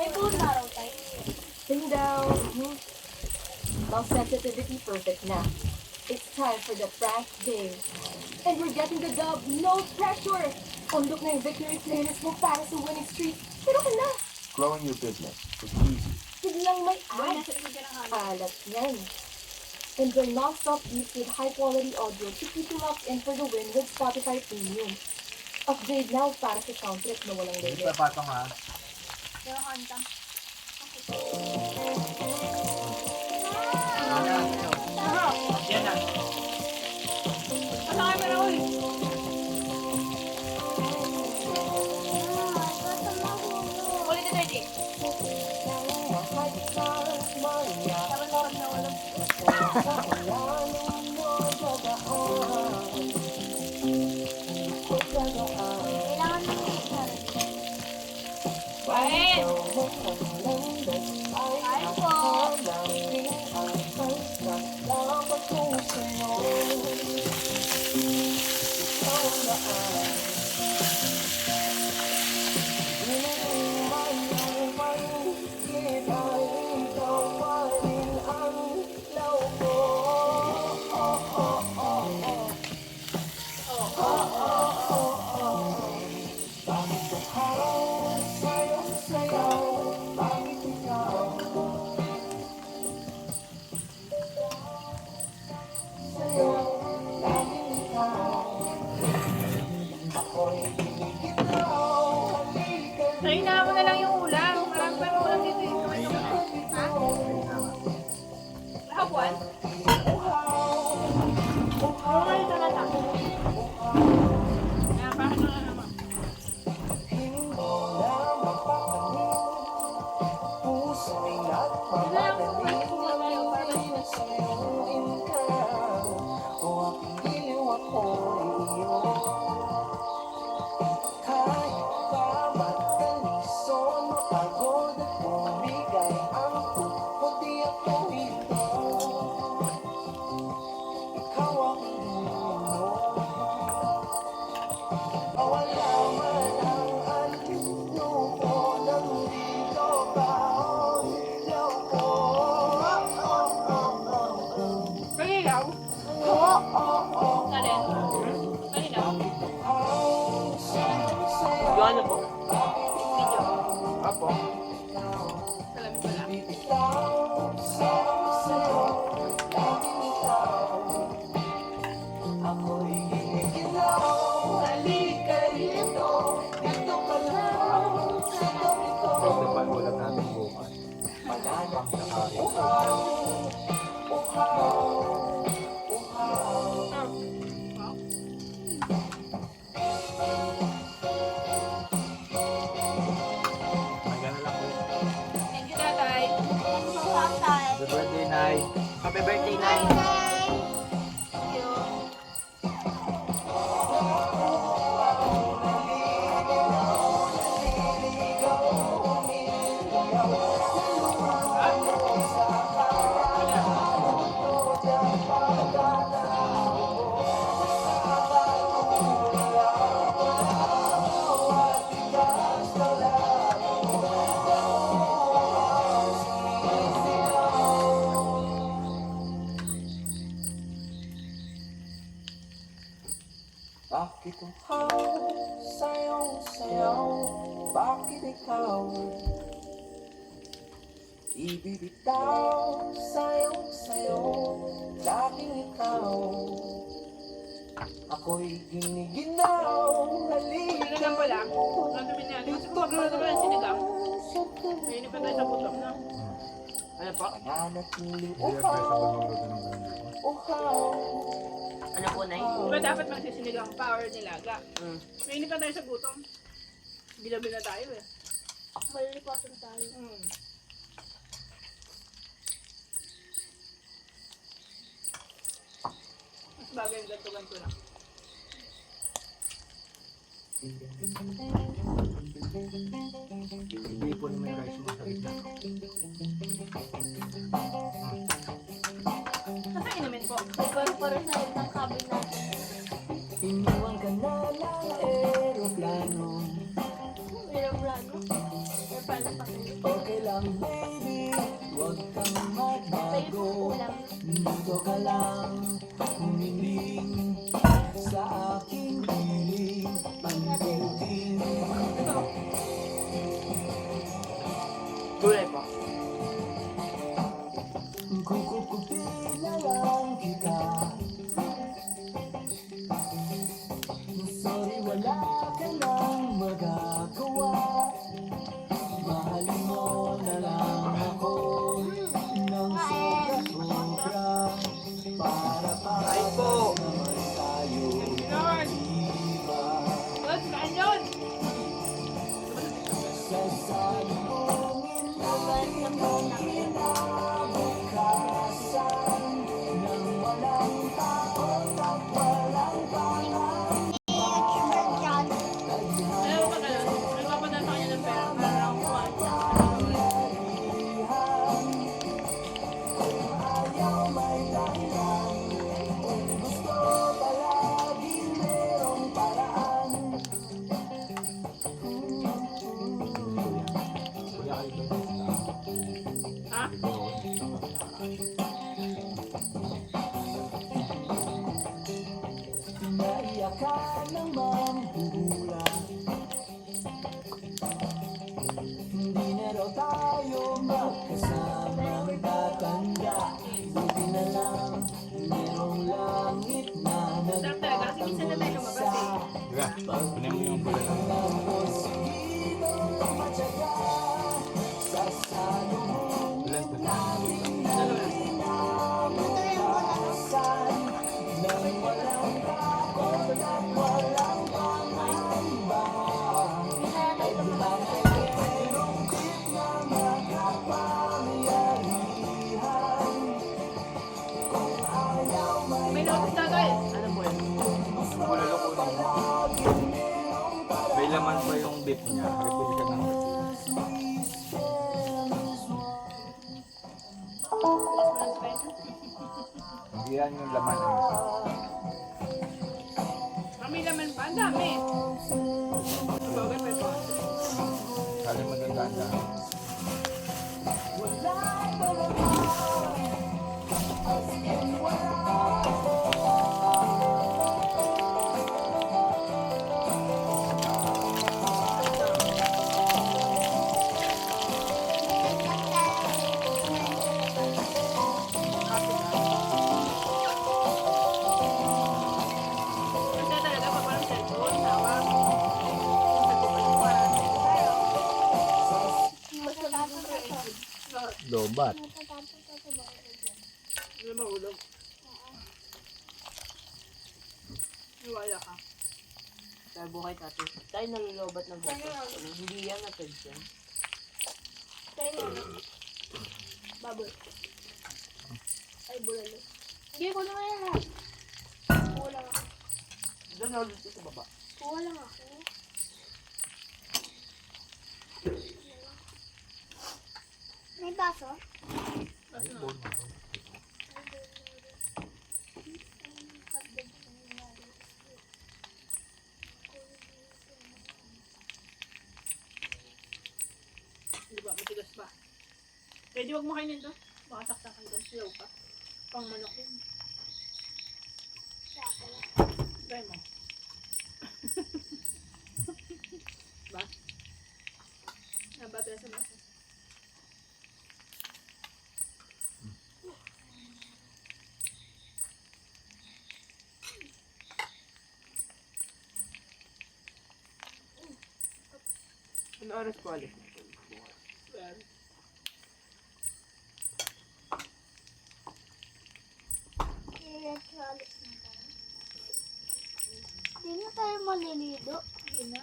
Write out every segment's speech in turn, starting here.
May phone na raw tayo. Sing down. Now sensitivity perfect na. It's time for the prank game. And we're getting the dub, no pressure! Pundok na yung victory playlist mo para sa winning streak. Pero ka na! Growing your business is easy. Biglang may Boy, ads. nasa likod ka ng hangin. Alat yan. Enjoy non-stop beats with high-quality audio to keep you locked in for the win with Spotify Premium. Upgrade now para sa soundtrack na walang Hindi limit. pa patong ha. Pero kanta. Yan na. Ano kayo na uy? Ulit na tayo. Tawag na walang. Kailangan mo Quiet! Ay po! Ayun mo na lang yung ulam. Marami pa yung ulam dito eh. Ha? Lahabuan? Oo nga ito na lang. Bakit na lang naman? Hindi na lang kung bakit kung wala tayo para Kalilaw? Alin? Kalilaw? Yung ano po? Video. Apo. Salamin pala. Ito pa ulam natin bukas. Pang sakarin. Magana lang ulit. Thank you, tatay. Happy birthday, Nay. Happy birthday, Nay. Thank you. Bakit ang sayong-sayaw? Bakit ikaw ibibitaw? Sayong-sayo, laging ikaw. Ako'y giniginaw, halika. Sinigang pala. Nagsabi natin. Kasi kumakaroon na ba ng sinigang? Ayun pa tayo sa butong na. Ano po? Nanatiling Hindi lang tayo sa bagong luto ng ganun. uhaw. Ano po, Nay? Diba dapat magsisinigang pa or nilaga? Ayun pa tayo sa gutom. Bilabi na tayo eh. Malilipasan tayo. Mas bagay yung ganto-ganto na. Hindi po naman guys sumasalit na. Nasa inumin po. Para sa ng cabin natin. Iniwan ka na lang aeroplano. Aeroplano. Aeroplano. Okay lang baby, huwag kang magbago. Dito ka lang, humiling sa aking piling. Pantutin Gulay pa. kukukutin na lang kita. Sorry, wala ka nang magagawa. Mahalin mo na lang ako ng sobra-sobra. Para Ay po. naman tayo, Lord! diba? Lord, kain yun! Sasalubungin natin ang kinabukasan nang walang takot at walang pangamba. Ayaw ka na. Nagpapadala sa kanya ng pera para ako kuha. Ayaw may dahilan, kung gusto palagi merong paraan. Kuya kayo doon. Ha? Naiyak ka ng mambuhula. Hindi na raw tayo magkasamang tatanda. Buti na lang merong langit na Sarap talaga. Kasi minsan na tayo lumabas eh. Diba? Kunin mo yung bulay ng Tapos dito matyaga sa salubong bulay ng Dalawa. kinabukasan nang walang takot at walang pangamba. Ay di ba merong tip na makapangyarihan? Kung ayaw May notice na tayo. Ano po yan? bulalo ko na. palagi merong May laman pa yung beef niya. Repili ka ng hindi yan yung laman ng isa. Kami naman pa. Ang dami. Bagay pa ito. Kali mo doon ganda. Kasi talaga pag walang cellphone, tawag. Nagpapaliwan. Lobat. Hindi na mahulog. Iwala ka. Sabi kay tatay, tayo nalulobat ng buto. Hindi yan na-tension. Baboy. Ay, bulalo. Sige, ko na yan ha. Kuha lang ako. Doon na ulit sa baba. Kuha lang ako. May baso? Di ba? Matigas ba? Pwede wag mo kainin to. Baka saksakan doon. Silaw pa. Pang manok yun. Try mo. Ba? Nabato yan sa masa. Ano oras po alis? Well, Electrolytes na tayo. Hindi na tayo malilido. hindi na.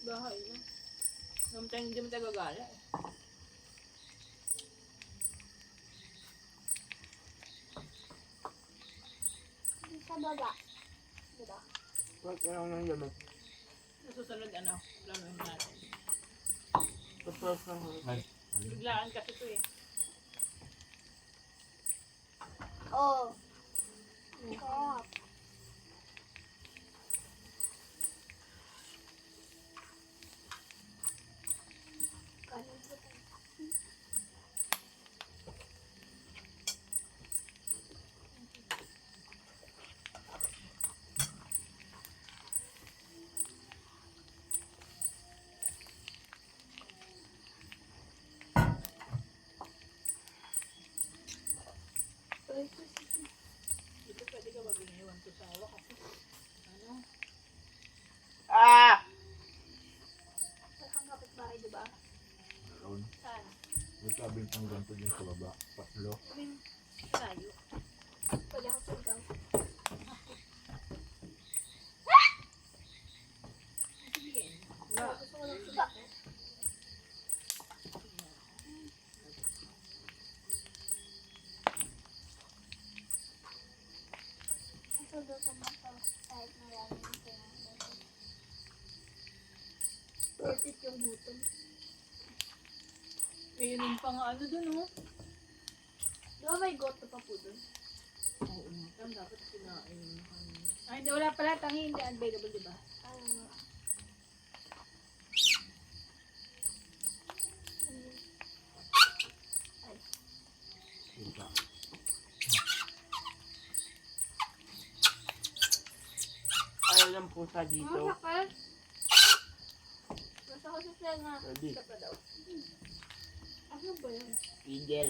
Bahay na. Hindi mo tayo gagala eh. Sa baba. Diba? Wag ka lang ng laman. Nasusunod ano, planuhin natin. Tapos ng Ay, Biglaan kasi ito eh. Oo. Sarap. ang ganito din sa baba. Patlo. Tayo. Pwede ako sigaw. Gusto ko lang sigaw. Ito doon sa mata. Kahit marami yung pinagawa. Worth yung gutom. Mayroon pa nga ano dun, oh. Di ba may goto pa po doon? Oo, ang dapat kinain yung kanina. Ay, hindi, wala pala. Tangi, hindi available, di ba? Diba? Ayaw ng pusa dito. Masakal. Masakal sa siya nga. Ready. Isa pa daw. Ano ba yun? Igel.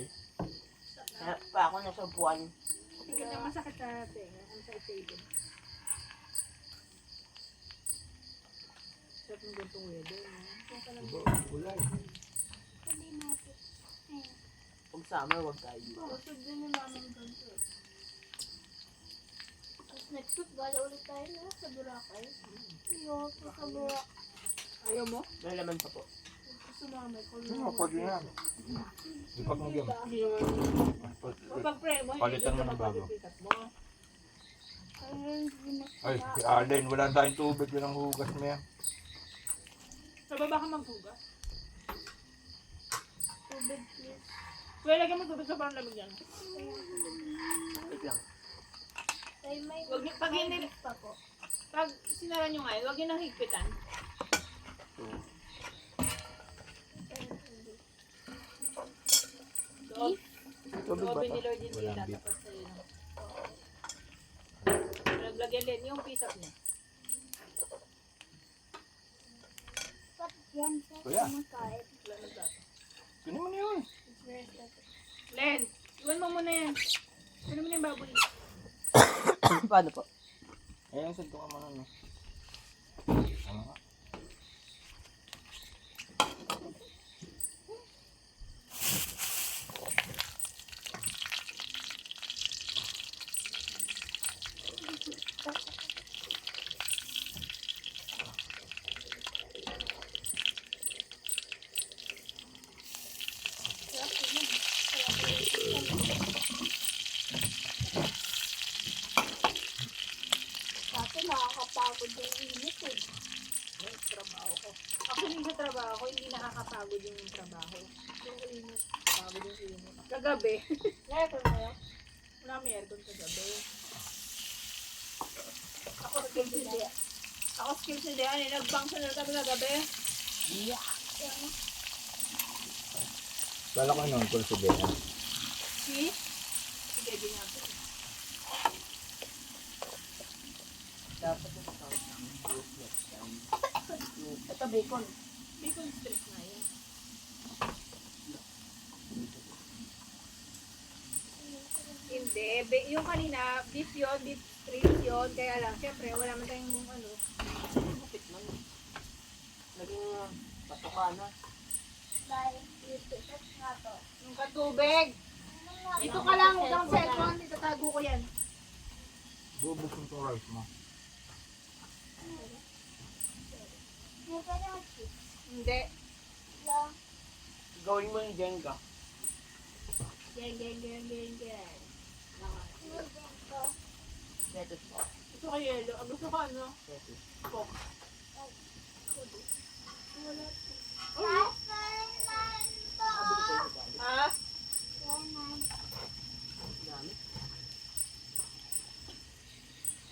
Kaya pa ako nasubuan. Hindi na masakit sa tenga. Ang sa table. Sarap ng gantong weather, no? Diba? Kulay. Sabi natin. Pag summer, wag tayo dito. Busog din yung mamang ganito. Tapos next week, gala ulit tayo na sa Boracay. Ayoko sa Boracay. Ayaw mo? May laman pa po. Sumamay ko. Pwede na. Di pa kong game. Hindi naman. Kung pag-pray mo, Palitan mo ka ng bago. magpipikat mo. Ay, si Arlen, wala tayong tubig. Yun ang hugas mo yan. Sa baba ka maghugas. Tubig, please. Kaya lagyan mo tubig sa parang lamig yan. Wait lang. Ay, may Wag niyo, pag hindi, pa po. pag sinara nyo nga, huwag nyo nang higpitan. Loob. Tubig ba Loobin to? ni Lord hindi Walang beef. tatapat sa'yo. No? Naglagyan din yung pisap niya. Ba't yan siya? Kuya. Kumakain. Wala nang tata. Kunin mo na yun. It's very special. Len, iwan mo muna yan. Ano mo na yung baboy? Paano po? Ayan, saan ka muna, no? Ano nga? Dati nakakapagod yung init eh. Yung trabaho ko. Actually, sa trabaho ko, hindi nakakapagod yung trabaho. Yung init. Pagod yung init. Kagabi. Meron na yun. Wala may aircon kagabi. Ako Skills hindi. Ako skills hindi. Ano, nag-function na kami kagabi. Kala ko noon, kung si Bea. See? Sige, din nga. Dapat ito sa ito bacon. Bacon strips na yun. Hindi. Yung kanina, beef yun, beef strips yun. Kaya lang, syempre, wala man tayong ano. Kapit man. Naging patuka na. Dahil dito. That's nga to. Yung katubig. Dito ka lang, huwag kang cellphone. Itatago ko yan. Bubusin tong rice mo. Hindi pwede mag-chip. Hindi. Lang. Gawin mo yung Jenga. Gang, gang, gang, gang, gang. Yung dito. Lettuce po. Gusto ko yelo. Gusto ko ano? Lettuce. Coke. Wala. Oh, Kabili kayo sa dami. ha? Dami.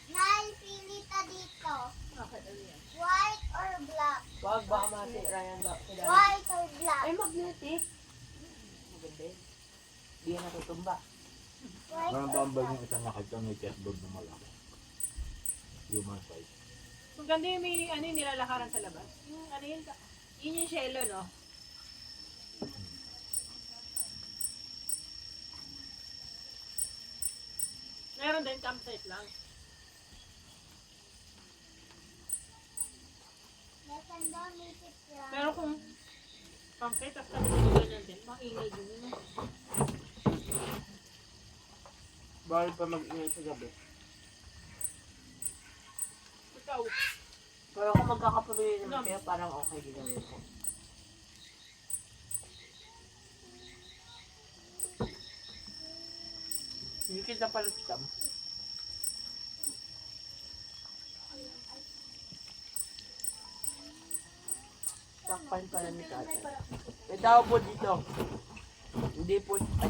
Nay, pili ka dito. Bakit ano yan? White or black? Wag baka masira yan daw. White or black? Ay, magnetic. Maganda yun. Di yan natutumba. White Parang or bambal black? yung isang nakita may chessboard na malaki. Human size. Maganda yung may ano yung nilalakaran sa labas. Yung ano yun? Yun yung shelo, no? Meron din campsite lang. Nasaan daw may tip lang? Pero kung Pangkay, tapos kami nito ganyan din. Maingay din yun. Bawal pa mag-ingay sa gabi. Ikaw. Pero kung magkakapamilya naman kayo, parang okay din naman po. Hindi kita palitam. Takpan pala ni tatay. May tao po dito. Hindi po. Ay,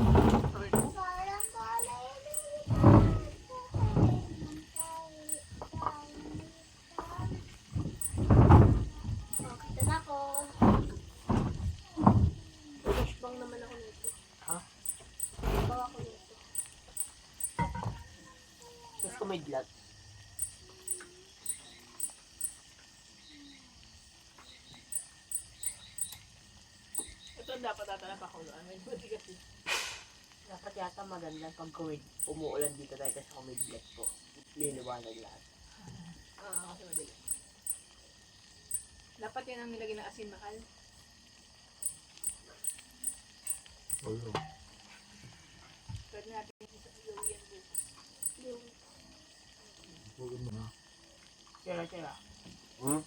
Kita na ako. Pushbang naman ako nito. Ha? Bawa ako nito. tapos kumidlat. Ito ang dapat natin ang pakuluan. May buti kasi. Dapat yata maganda pag umuulan dito tayo kasi kumidlat po. Liliwanag lahat. Kasi madali. Dapat yan ang nilagay ng asin mahal. Oo. Pwede natin isa yung yan bukas. Yung Puro mo na. Tira.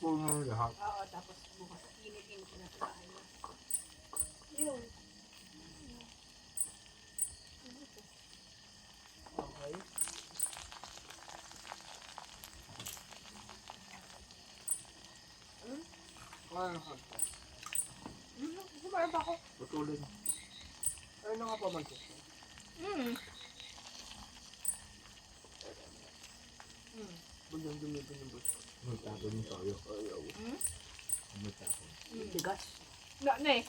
Po na lahat. Oo, tapos bukas init-init na sa bahay na. yung Okay. Ano ka pa? Sumaran pa ako. Patuloy na. Ano nga pa mag-gusto? Bulang dumipin yung gusto. Magtapon yung tayo. Ayaw. Magtapon. Tigas. Na eh.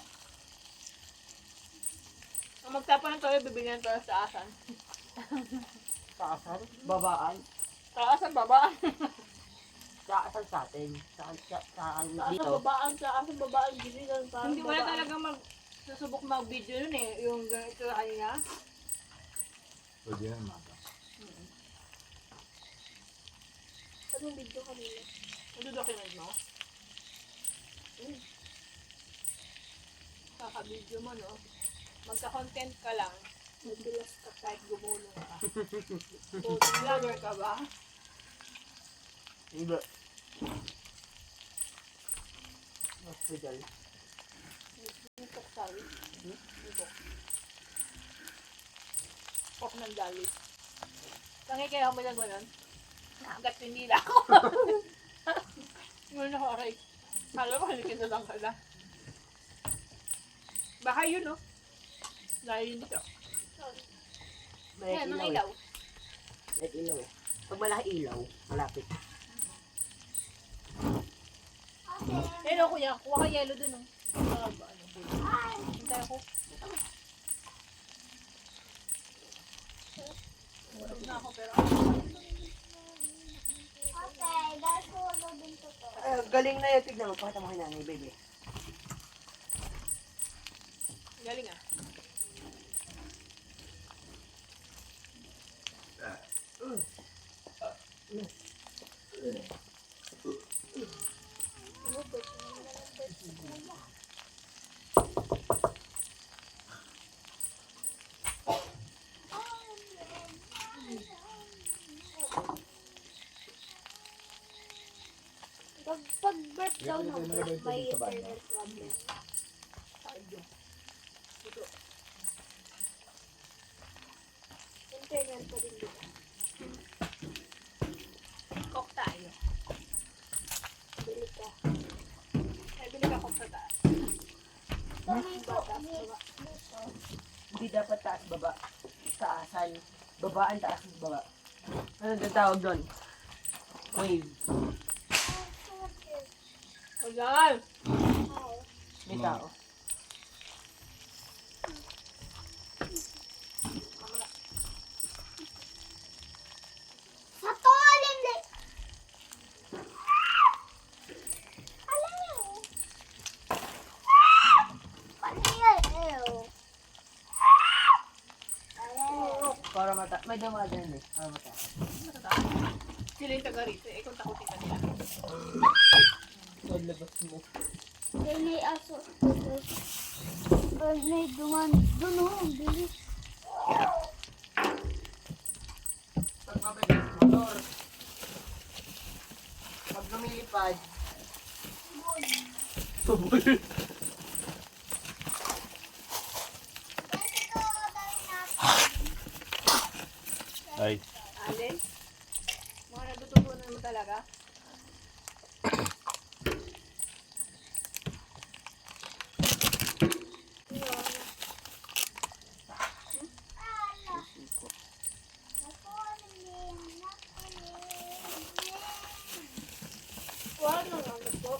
Ang magtapon ng toyo, bibigyan ng toyo sa asan. Taasan? Babaan? Sa asan, babaan. Saan sa atin? Saan Sa asan, dito? babaan. Sa asan, babaan. Ginigan parang hindi wala talagang susubok mag-video nun eh. Yung ganito kanina. Pwede yan, mata. anong video kanina? Nado-document mo? Kaka-video mo, no? Magka-content ka lang. Magbilas ka kahit gumulong ka. So, vlogger ka ba? Hindi. Hospital. Itok, sorry. Itok. Pok ng dali. Tangi kaya mo lang gano'n. Nakagat yung nila ako. Ngayon ako, aray. Alam mo, halikin na lang ka na. Baka yun, no? Dahil yun dito. May Ayan, mga ilaw. ilaw. May ilaw eh. Pag malaki ilaw, malapit. Eh, no, kuya. Kuha ka yellow dun, no? Hintay ako. Tulog na ako, pero... Okay, that's all din to to. Galing na yun. Tignan mo. Pakita mo kay nanay, baby. Galing, ah. Pag birth daw ng birth, may internal problem. Internal pa din dito. Coke tayo. Bili ka. Ay, bili ka coke sa taas. Dito. Hindi dapat taas baba. Taasan. Babaan taas baba. Ano yung tawag doon? Wave. Ayan! May tao. Sa tolin din! Alam niyo? Para mata. May dumadaan eh. Para mata. Sila yung taga rito. Eh, kung takutin ka nila. So, labas mo. May aso. May duman. Doon o, ang bilis. Pag mabilis, motor. Pag lumilipad, Ay, Alin? Mga natutubunan mo talaga? Wala na lang po.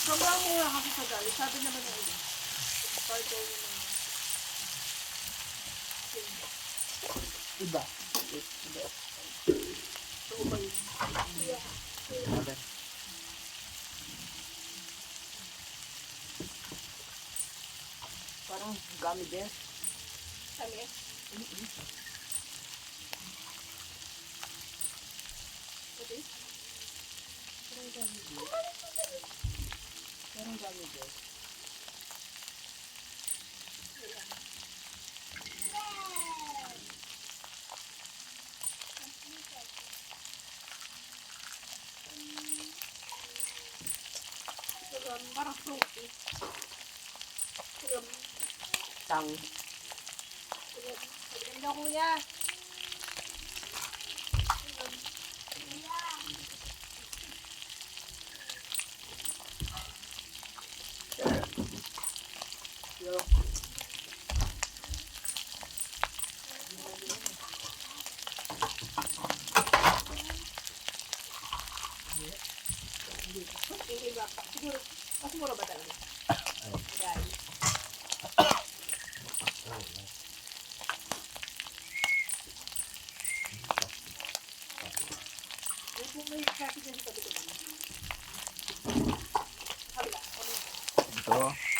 Sobrang mura kasi sa gali. Sabi naman ng iba. Part of yung mga... iba. So, ba yun? Okay. Parang gamit din. Kami? Okay. Parang gamit din. Parang fruity. Tang. Maganda kuya. Hindi ba? Siguro, mas mura ba talaga? Dahil. May kasi din sa tabi ko naman. Habla. ito.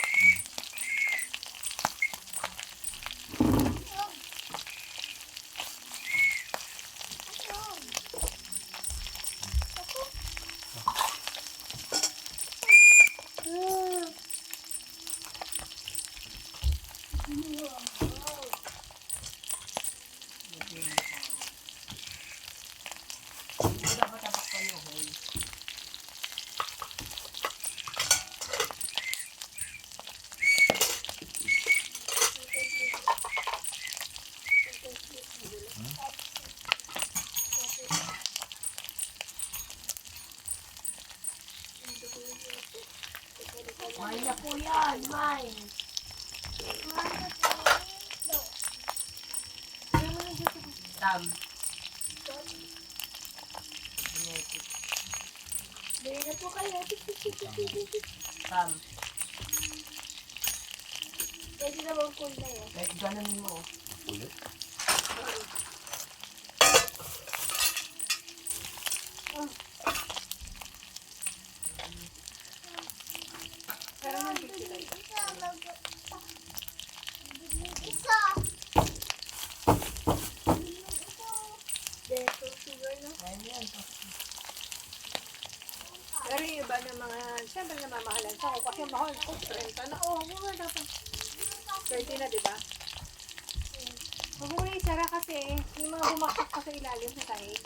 Mine na po yan, mine. Tam. Bili na po kayo. Tam. Pwede na bang cool na yun? Kahit ganan mo. Ulit. Pero nandito sila. Isa. Deso, sugar na. Ayun yan. Pero yung iba ng mga, siyempre namamahalan sa ako kasi mahal ko, 30 na. Oo, mura dapat. 30 na, di ba? Huwag mo na isara kasi may mga bumaksak pa sa ilalim sa sahig.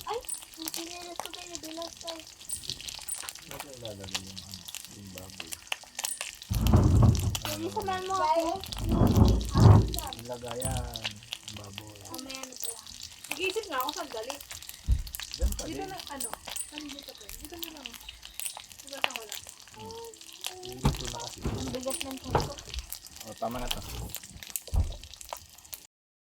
Ay, hindi na ito kayo bilang tayo. Ito ilalagay yung ano, yung baboy. Hindi ko man mo ako. Ilagayan, yung baboy. Mamaya na pala. Nag-iisip nga ako sandali. Diyan pa Dito din. na, ano? Ano dito pa? Dito na lang. Ibasa ko lang. Dito na kasi. Ang bigat ng puso. O, tama na to.